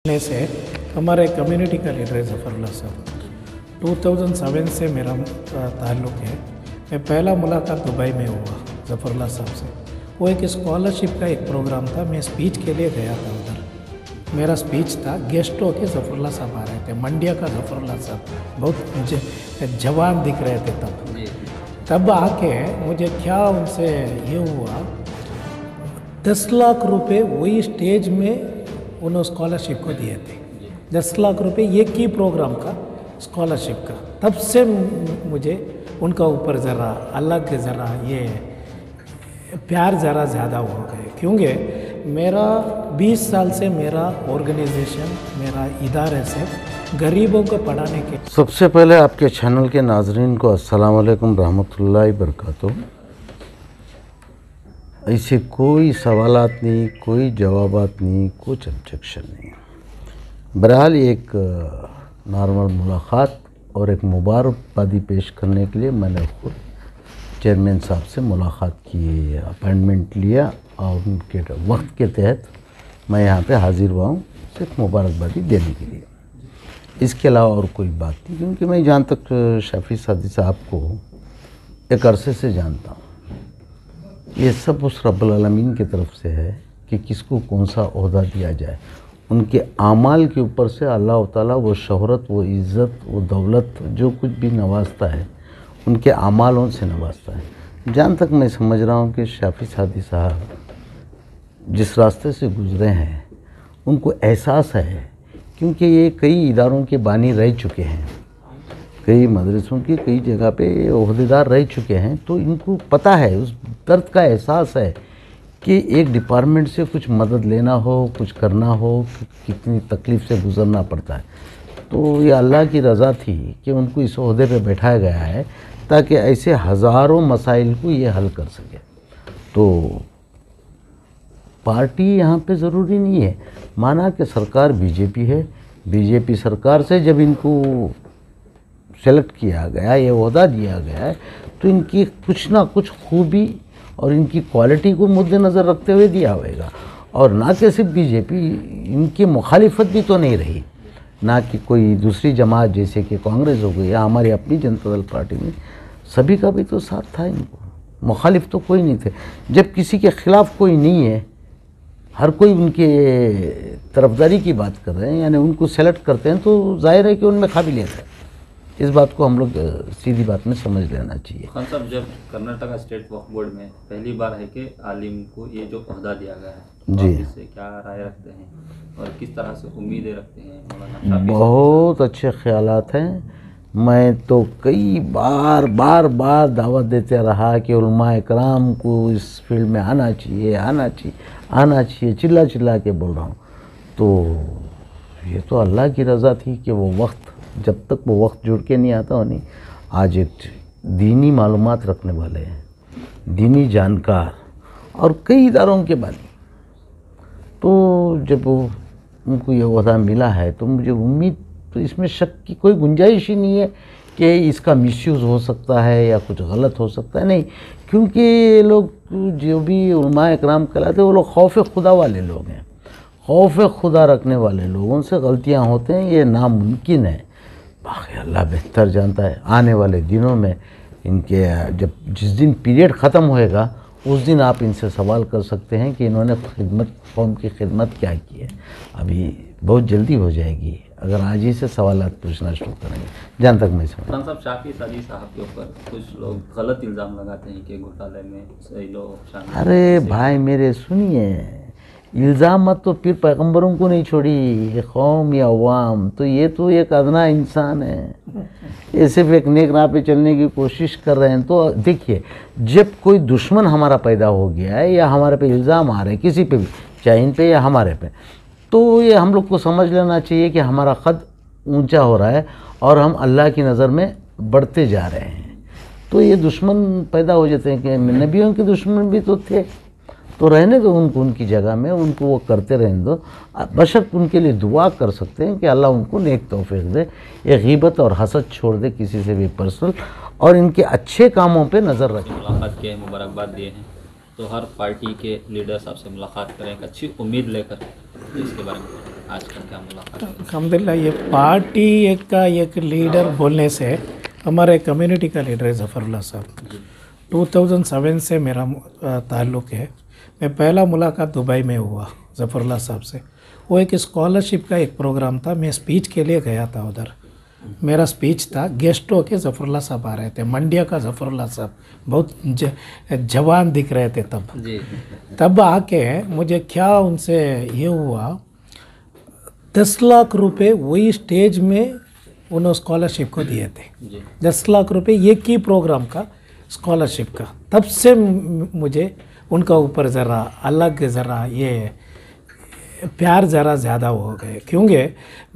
ने से हमारे कम्युनिटी का लीडर है ज़फ़रुल्लाह साहब। 2007 से मेरा ताल्लुक़ है। मैं पहला मुलाकात दुबई में हुआ ज़फ़रुल्लाह साहब से। वो एक स्कॉलरशिप का एक प्रोग्राम था, मैं स्पीच के लिए गया था उधर। मेरा स्पीच था, गेस्ट होके ज़फ़रुल्लाह साहब आ रहे थे, मंडिया का ज़फ़रुल्लाह साहब, बहुत जवान दिख रहे थे तब आके मुझे क्या उनसे ये हुआ, 10 लाख रुपए वही स्टेज में उन्होंने स्कॉलरशिप को दिए थे। 10 लाख रुपए एक ही प्रोग्राम का स्कॉलरशिप का। तब से मुझे उनका ऊपर ज़रा अलग ज़रा ये प्यार ज़रा ज़्यादा हो गए, क्योंकि मेरा 20 साल से मेरा ऑर्गेनाइजेशन, मेरा इदारे से गरीबों को पढ़ाने के। सबसे पहले आपके चैनल के नाजरीन को अस्सलाम वालेकुम रहमतुल्लाहि बरकातुहू। ऐसे कोई सवालात नहीं, कोई जवाबात नहीं, कुछ ऑब्जेक्शन नहीं। बहरहाल एक नॉर्मल मुलाकात और एक मुबारकबादी पेश करने के लिए मैंने खुद चेयरमैन साहब से मुलाकात की, अपॉइंटमेंट लिया और उनके वक्त के तहत मैं यहाँ पे हाज़िर हुआ हूँ सिर्फ मुबारकबादी देने के लिए। इसके अलावा और कोई बात नहीं, क्योंकि मैं जहाँ तक शफी सादी साहब को एक अरसे से जानता हूँ, ये सब उस रब्बुल आलमीन की तरफ से है कि किसको कौन सा ओहदा दिया जाए। उनके आमाल के ऊपर से अल्लाह ताला वो शोहरत, वो इज़्ज़त, वो दौलत जो कुछ भी नवाजता है, उनके आमालों से नवाजता है। जहाँ तक मैं समझ रहा हूँ कि शफी सादी साहब जिस रास्ते से गुज़रे हैं उनको एहसास है, क्योंकि ये कई इदारों के बानी रह चुके हैं, कई मदरसों की कई जगह पे ओहदेदार रह चुके हैं, तो इनको पता है, उस दर्द का एहसास है कि एक डिपार्टमेंट से कुछ मदद लेना हो, कुछ करना हो, कितनी तकलीफ़ से गुज़रना पड़ता है। तो ये अल्लाह की रज़ा थी कि उनको इस ओहदे पे बैठाया गया है ताकि ऐसे हज़ारों मसाइल को ये हल कर सके। तो पार्टी यहाँ पे ज़रूरी नहीं है। माना कि सरकार बीजेपी है, बीजेपी सरकार से जब इनको सेलेक्ट किया गया, ये ओहदा दिया गया है, तो इनकी कुछ ना कुछ खूबी और इनकी क्वालिटी को मद्देनज़र रखते हुए दिया होगा। और ना कि सिर्फ बीजेपी, इनकी मुखालिफत भी तो नहीं रही, ना कि कोई दूसरी जमात जैसे कि कांग्रेस हो गई या हमारी अपनी जनता दल पार्टी में, सभी का भी तो साथ था। इनको मुखालिफ तो कोई नहीं थे। जब किसी के ख़िलाफ़ कोई नहीं है, हर कोई उनके तरफदारी की बात कर रहे हैं, यानी उनको सेलेक्ट करते हैं, तो जाहिर है कि उनमें काबिलियत है। इस बात को हम लोग सीधी बात में समझ लेना चाहिए। खान साहब, जब कर्नाटका स्टेट वक्फ बोर्ड में पहली बार है कि आलिम को ये जो ओहदा दिया गया है, जी, इससे क्या राय रखते हैं और किस तरह से उम्मीदें रखते हैं? बहुत अच्छे ख्यालात हैं। मैं तो कई बार दावत देते रहा कि उलमा इकराम को इस फील्ड में आना चाहिए, चिल्ला के बोल रहा हूँ। तो ये तो अल्लाह की रज़ा थी कि वो वक्त, जब तक वो वक्त जुड़ के नहीं आता हो नहीं। आज एक दीनी मालूमात रखने वाले हैं, दीनी जानकार और कई इदारों के बानी, तो जब उनको ये ओहदा मिला है तो मुझे उम्मीद, तो इसमें शक की कोई गुंजाइश ही नहीं है कि इसका मिसयूज़ हो सकता है या कुछ गलत हो सकता है। नहीं, क्योंकि ये लोग जो भी उलमा इकराम कहलाते हैं, वो लोग खौफ खुदा वाले लोग हैं। खौफ खुदा रखने वाले लोगों से गलतियाँ होते हैं, ये नामुमकिन है। बाकी अल्लाह बेहतर जानता है। आने वाले दिनों में इनके जब जिस दिन पीरियड ख़त्म होएगा, उस दिन आप इनसे सवाल कर सकते हैं कि इन्होंने खिदमत, कौम की खिदमत क्या की है। अभी बहुत जल्दी हो जाएगी अगर आज ही से सवालात पूछना शुरू करेंगे, जहाँ तक मैं समझ। खान साहब, शफी सादी साहब के ऊपर कुछ लोग गलत इल्ज़ाम लगाते हैं कि घोटाले में सही लोग शामिल। अरे भाई मेरे, सुनिए, इल्ज़ाम मत तो फिर पैगम्बरों को नहीं छोड़ी, ये कौम या अवाम, तो ये तो एक अदना इंसान है, ये सिर्फ एक नेक राह पे चलने की कोशिश कर रहे हैं। तो देखिए, जब कोई दुश्मन हमारा पैदा हो गया है या हमारे पे इल्ज़ाम आ रहे हैं किसी पे भी, चाहे इन पे या हमारे पे, तो ये हम लोग को समझ लेना चाहिए कि हमारा क़द ऊंचा हो रहा है और हम अल्लाह की नज़र में बढ़ते जा रहे हैं। तो ये दुश्मन पैदा हो जाते हैं कि नबियों के दुश्मन भी तो थे, तो रहने दो उनको उनकी जगह में, उनको वो करते रहने दो। बशर्त उनके लिए दुआ कर सकते हैं कि अल्लाह उनको नेक तौफीक दे, ये गीबत और हसद छोड़ दे किसी से भी पर्सनल, और इनके अच्छे कामों पे नज़र रखें। मुलाकात के मुबारकबाद दिए हैं, तो हर पार्टी के लीडर साहब से मुलाकात करें, एक अच्छी उम्मीद लेकर, इसके बारे में आज का क्या मुलाकात है? अल्हम्दुलिल्लाह ये पार्टी का एक लीडर बोलने से हमारे कम्युनिटी का लीडर है ज़फ़रुल्लाह साहब। 2007 से मेरा ताल्लुक़ है। मैं पहला मुलाकात दुबई में हुआ ज़फ़रुल्लाह साहब से। वो एक स्कॉलरशिप का एक प्रोग्राम था, मैं स्पीच के लिए गया था उधर। मेरा स्पीच था, गेस्ट होके ज़फ़रुल्लाह साहब आ रहे थे, मंडिया का ज़फ़रुल्लाह साहब, बहुत जवान दिख रहे थे तब। जी तब आके मुझे क्या उनसे ये हुआ, 10 लाख रुपए वही स्टेज में उन्होंने स्कॉलरशिप को दिए थे। जी 10 लाख रुपए एक ही प्रोग्राम का स्कॉलरशिप का। तब से मुझे उनका ऊपर ज़रा अलग ज़रा ये प्यार ज़रा ज़्यादा हो गए, क्योंकि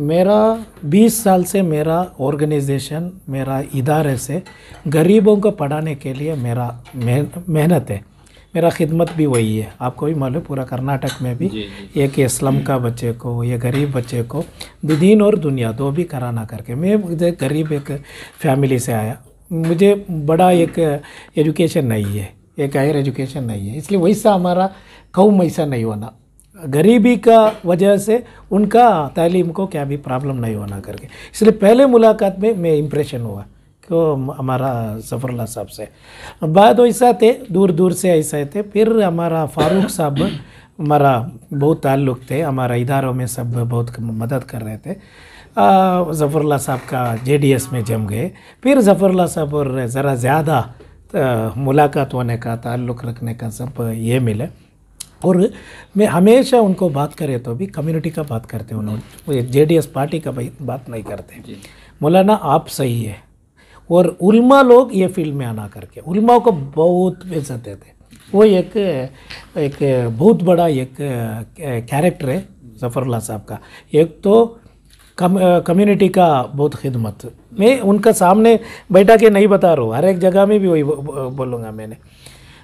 मेरा 20 साल से मेरा ऑर्गेनाइजेशन, मेरा इदारे से गरीबों को पढ़ाने के लिए मेरा मेहनत है, मेरा खिदमत भी वही है। आपको भी मालूम, पूरा कर्नाटक में भी एक स्लम का बच्चे को, ये गरीब बच्चे को दीन और दुनिया दो भी कराना करके। मैं गरीब एक फैमिली से आया, मुझे बड़ा एक एजुकेशन नहीं है, एक हायर एजुकेशन नहीं है, इसलिए वैसा हमारा कौम ऐसा नहीं होना, गरीबी का वजह से उनका तालीम को क्या भी प्रॉब्लम नहीं होना करके। इसलिए पहले मुलाकात में मैं इम्प्रेशन हुआ क्यों हमारा ज़फ़रुल्लाह साहब से। बाद वैसा थे, दूर दूर से ऐसा थे। फिर हमारा फ़ारूक साहब, हमारा बहुत ताल्लुक़ थे, हमारा इदारों में सब बहुत मदद कर रहे थे। ज़फ़रुल्लाह साहब का JDS में जम गए। फिर ज़फ़रुल्लाह साहब और ज़रा ज़्यादा मुलाकात होने का, ताल्लुक़ रखने का सब ये मिले। और मैं हमेशा उनको बात करे तो भी कम्युनिटी का बात करते हैं, उन्होंने JDS पार्टी का बात नहीं करते। मौलाना आप सही है, और उल्मा लोग ये फील्ड में आना करके उल्मा को बहुत इज्जत देते। वो एक बहुत बड़ा एक कैरेक्टर है ज़फ़रुल्लाह साहब का। एक तो कम्युनिटी का बहुत खिदमत, मैं उनका सामने बैठा के नहीं बता रहा हूँ, हर एक जगह में भी वही बोलूँगा मैंने।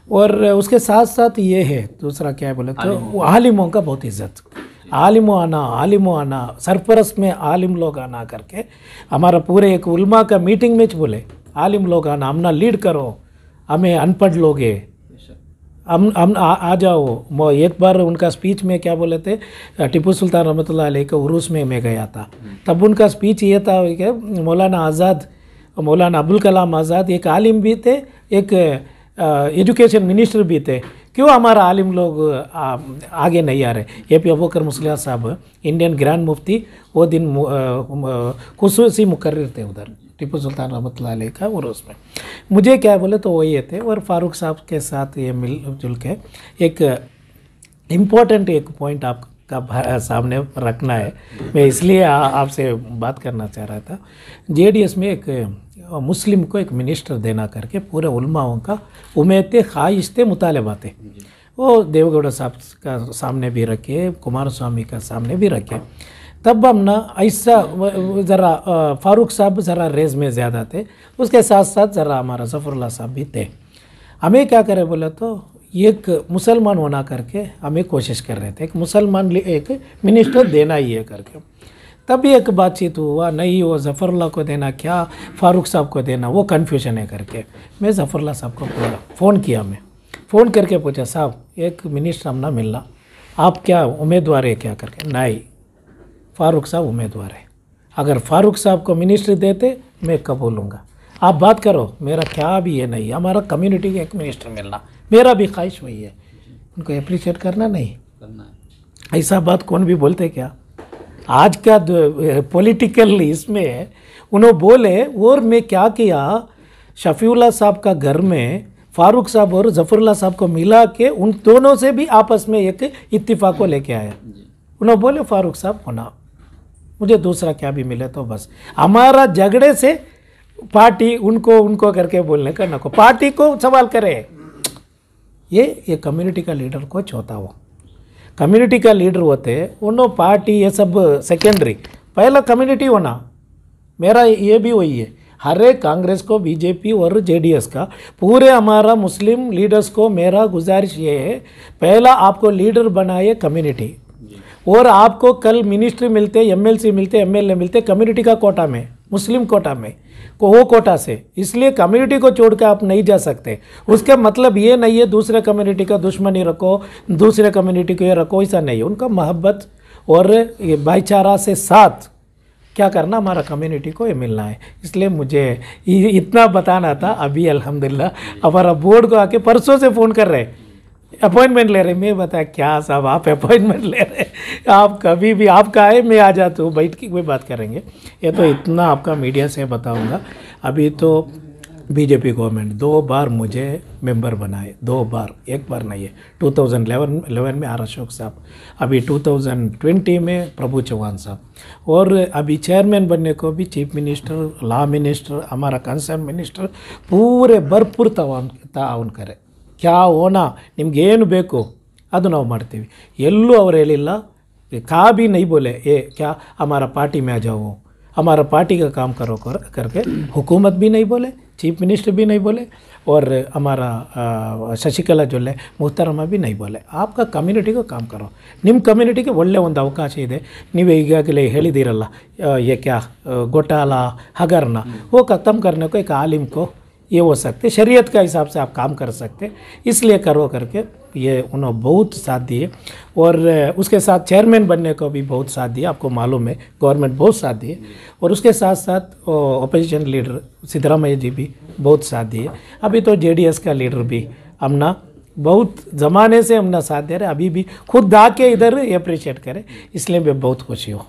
और उसके साथ साथ ये है, दूसरा क्या है बोले तो आलिमों का बहुत इज़्ज़त, आलिमों आना, सरपरस्त में आलिम लोग आना करके हमारा पूरे एक उल्मा का मीटिंग में बोले आलिम लोग आना, हमना लीड करो, हमें अनपढ़ लोग है, हम आ जाओ। एक बार उनका स्पीच में क्या बोले थे, टीपू सुल्तान रहमतुल्लाह अलैह का उरूस में मैं गया था, तब उनका स्पीच ये था कि मौलाना आज़ाद, मौलाना अबुल कलाम आज़ाद एक आलिम भी थे, एक एजुकेशन मिनिस्टर भी थे, क्यों हमारा आलिम लोग आगे नहीं आ रहे। AP अबू बकर मुस्लियाह साहब इंडियन ग्रैंड मुफ्ती वो दिन खुसूसी मुकर्रिर थे उधर टीपू सुल्तान रहमतुल्लाह अलैह का उरूस में। मुझे क्या बोले तो वो ये थे। और फ़ारूक साहब के साथ ये मिलजुल के एक इम्पॉर्टेंट एक पॉइंट आपका सामने रखना है, मैं इसलिए आपसे बात करना चाह रहा था। JDS में एक मुस्लिम को एक मिनिस्टर देना करके पूरे उलमाओं का उम्मीद ख्वाहिश थे, मुतालबात थे, वो देवगौड़ा साहब का सामने भी रखे, कुमार स्वामी का सामने भी रखे। तब हम ना ऐसा ज़रा फ़ारूक साहब ज़रा रेज में ज़्यादा थे, उसके साथ साथ ज़रा हमारा ज़फ़रुल्लाह साहब भी थे। हमें क्या करे बोले तो एक मुसलमान होना करके हमें कोशिश कर रहे थे, एक मुसलमान एक मिनिस्टर देना ही है करके। तभी एक बातचीत हुआ, नहीं वो ज़फ़रुल्लाह को देना क्या फ़ारूक साहब को देना, वो कन्फ्यूजन है करके। मैं ज़फ़रुल्लाह साहब को फ़ोन किया, मैं फ़ोन करके पूछा साहब एक मिनिस्टर हमना मिलना, आप क्या उम्मीदवार है क्या करके। नहीं, फ़ारूक साहब उम्मीदवार है, अगर फ़ारूक साहब को मिनिस्ट्री देते मैं कबूलूँगा, आप बात करो, मेरा क्या भी ये नहीं, हमारा कम्युनिटी का एक मिनिस्टर मिलना मेरा भी ख्वाहिश वही है। उनको अप्रिशिएट करना नहीं करना है। ऐसा बात कौन भी बोलते क्या, आज का पॉलिटिकल इसमें उन्होंने बोले। और मैं क्या किया, शफीउल्लाह साहब का घर में फ़ारूक साहब और ज़फ़रुल्लाह साहब को मिला के उन दोनों से भी आपस में एक इत्तिफाक को लेके आया। उन्होंने बोले फ़ारूक साहब होना, मुझे दूसरा क्या भी मिले तो बस। हमारा झगड़े से पार्टी उनको करके बोलने का ना को, पार्टी को सवाल करे। ये कम्युनिटी का लीडर कुछ होता, वो कम्युनिटी का लीडर होते, उन्होंने पार्टी ये सब सेकेंडरी, पहला कम्युनिटी होना। मेरा ये भी वही है, हर एक कांग्रेस को, BJP और JDS का, पूरे हमारा मुस्लिम लीडर्स को मेरा गुजारिश ये है, पहला आपको लीडर बनाए कम्युनिटी, और आपको कल मिनिस्ट्री मिलते, MLC मिलते, MLA मिलते कम्युनिटी का कोटा में, मुस्लिम कोटा में, वो कोटा से। इसलिए कम्युनिटी को छोड़ कर आप नहीं जा सकते। उसका मतलब ये नहीं है दूसरे कम्युनिटी का दुश्मनी रखो, दूसरे कम्युनिटी को ये रखो, ऐसा नहीं है। उनका मोहब्बत और ये भाईचारा से साथ क्या करना, हमारा कम्युनिटी को ये मिलना है। इसलिए मुझे इतना बताना था। अभी अल्हम्दुलिल्लाह हमारा बोर्ड को आके परसों से फ़ोन कर रहे, अपॉइंटमेंट ले रहे। मैं बताया क्या साहब आप अपॉइंटमेंट ले रहे, आप कभी भी आपका है, मैं आ जाता हूँ, बैठ के कोई बात करेंगे। ये तो इतना आपका मीडिया से बताऊँगा। अभी तो बीजेपी गवर्नमेंट 2 बार मुझे मेंबर बनाए, 2 बार, एक बार नहीं है। 2011 में आर अशोक साहब, अभी 2020 में प्रभु चौहान साहब, और अभी चेयरमैन बनने को भी चीफ मिनिस्टर, लॉ मिनिस्टर, हमारा कंसर्न मिनिस्टर पूरे भरपूर ತಾವನ್ ಕರೆ क्या होना ನಿಮ್ಗೆ ಏನು ಬೇಕು ಅದು ನಾವು ಮಾಡ್ತೀವಿ। ಎಲ್ಲೂ ಅವ್ರು ಹೇಳಿಲ್ಲ, का भी नहीं बोले ये क्या हमारा पार्टी में आ जाओ, हमारा पार्टी का काम करो करके हुकूमत भी नहीं बोले, चीफ मिनिस्टर भी नहीं बोले, और हमारा ಶಶಿಕಲಾ ಜೊಲ್ಲೆ ಮುಹತರಮ भी नहीं बोले। आपका कम्युनिटी को काम करो, ನಿಮ್ಮ ಕಮ್ಯುನಿಟಿಗೆ ಒಳ್ಳೆ ಒಂದು ಅವಕಾಶ ಇದೆ। ನೀವು ಈಗಾಗಲೇ ಹೇಳಿದಿರಲ್ಲ ये क्या घोटाला हगरना वो ख़त्म करने को एक आलिम को ये हो सकते, शरीयत का हिसाब से आप काम कर सकते, इसलिए करो करके ये उन्होंने बहुत साथ दिए। और उसके साथ चेयरमैन बनने को भी बहुत साथ दिया, आपको मालूम है गवर्नमेंट बहुत साथ दिए। और उसके साथ साथ अपोजिशन लीडर सिद्धरामैया जी भी बहुत साथ दिए। अभी तो जेडीएस का लीडर भी हमना बहुत ज़माने से हमना साथ दे रहे, अभी भी खुद आके इधर अप्रिशिएट करें, इसलिए मैं बहुत खुशी हूँ।